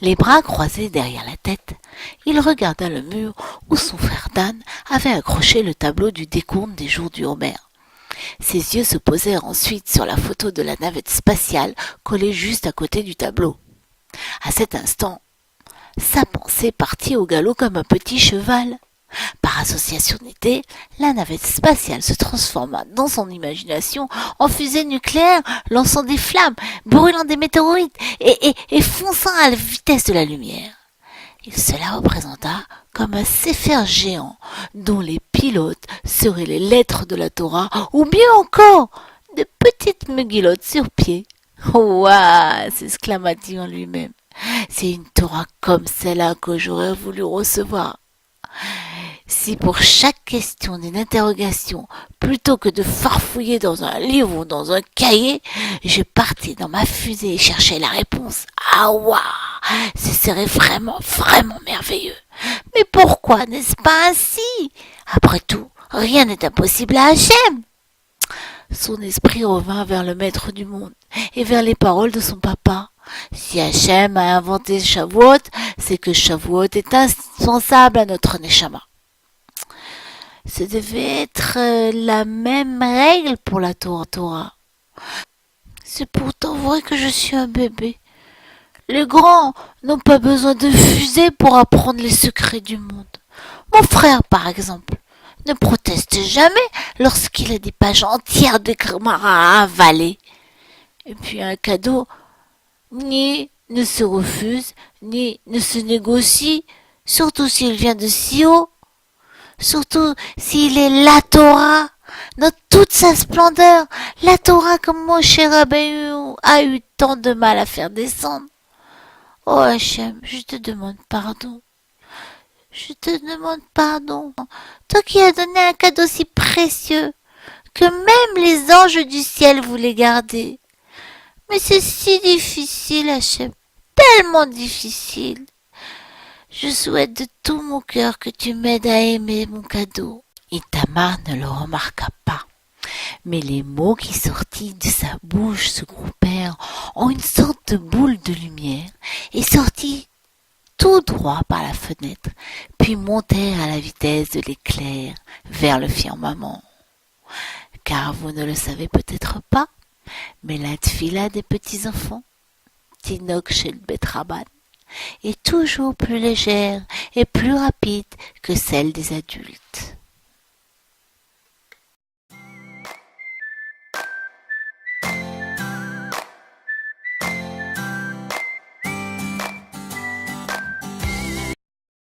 Les bras croisés derrière la tête, il regarda le mur où son frère Dan avait accroché le tableau du décompte des jours du Homer. Ses yeux se posèrent ensuite sur la photo de la navette spatiale collée juste à côté du tableau. À cet instant, sa pensée partit au galop comme un petit cheval. Par association d'idées, la navette spatiale se transforma dans son imagination en fusée nucléaire, lançant des flammes, brûlant des météorites et fonçant à la vitesse de la lumière. Il se la représenta comme un séphir géant dont les pilotes seraient les lettres de la Torah ou bien encore de petites meguilottes sur pied. « Ouah !» s'exclama-t-il en lui-même. « C'est une Torah comme celle-là que j'aurais voulu recevoir. » Si pour chaque question d'une interrogation, plutôt que de farfouiller dans un livre ou dans un cahier, je partais dans ma fusée et cherchais la réponse, ah ouah, ce serait vraiment, vraiment merveilleux. Mais pourquoi n'est-ce pas ainsi? Après tout, rien n'est impossible à Hachem. Son esprit revint vers le maître du monde et vers les paroles de son papa. Si Hachem a inventé Shavuot, c'est que Shavuot est indispensable à notre Neshama. Ce devait être la même règle pour la Torah. C'est pourtant vrai que je suis un bébé. Les grands n'ont pas besoin de fusée pour apprendre les secrets du monde. Mon frère, par exemple, ne proteste jamais lorsqu'il a des pages entières de grammaire à avaler. Et puis un cadeau, ni ne se refuse, ni ne se négocie, surtout s'il vient de si haut. Surtout s'il est la Torah, dans toute sa splendeur, la Torah comme Moshe Rabbeinu a eu tant de mal à faire descendre. Oh Hachem, je te demande pardon. Je te demande pardon. Toi qui as donné un cadeau si précieux, que même les anges du ciel voulaient garder. Mais c'est si difficile, Hachem, tellement difficile. Je souhaite de tout mon cœur que tu m'aides à aimer mon cadeau. Itamar ne le remarqua pas, mais les mots qui sortirent de sa bouche se groupèrent en une sorte de boule de lumière et sortirent tout droit par la fenêtre, puis montèrent à la vitesse de l'éclair vers le firmament. Car vous ne le savez peut-être pas, mais la tfila des petits-enfants, Tinok chez le Betraban, est toujours plus légère et plus rapide que celle des adultes.